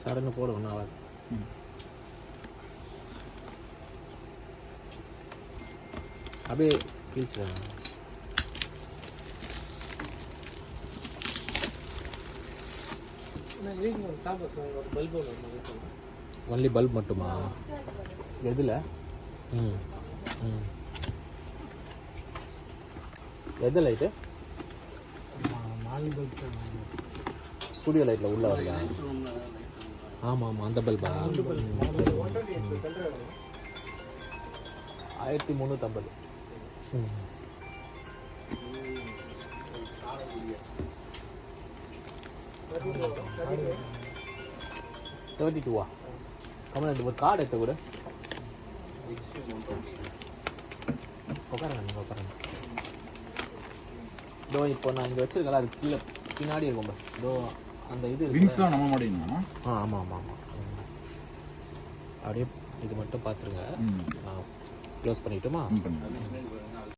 சடன்னு போட ஒன்றும் ஆகாது. அப்படியே கிழிச்சிடலாம். ஒன்லி பல்ப் மட்டுமா? எதில்? ம் ம் எது லைட்டு? ஸ்டுடியோ லைட்டில் உள்ள வருதா? ஆமாம் ஆமாம், அந்த பல்பா? 1350. 32வா? கமல் ஒரு கார்டு எடுத்த கூட உட்காருங்க, நீங்கள் உட்காருங்க. இதோ இப்போ நான் இங்கே வச்சிருக்கல, அது கீழே பின்னாடி இருக்கும் பஸ். இதோ அந்த இது விங்ஸ்லாம் நம்ம மாட்டீங்களா? ஆமாம் ஆமாம் ஆமாம். அப்படியே இது மட்டும் பார்த்துருங்க. நான் க்ளோஸ் பண்ணிக்கிட்டுமா?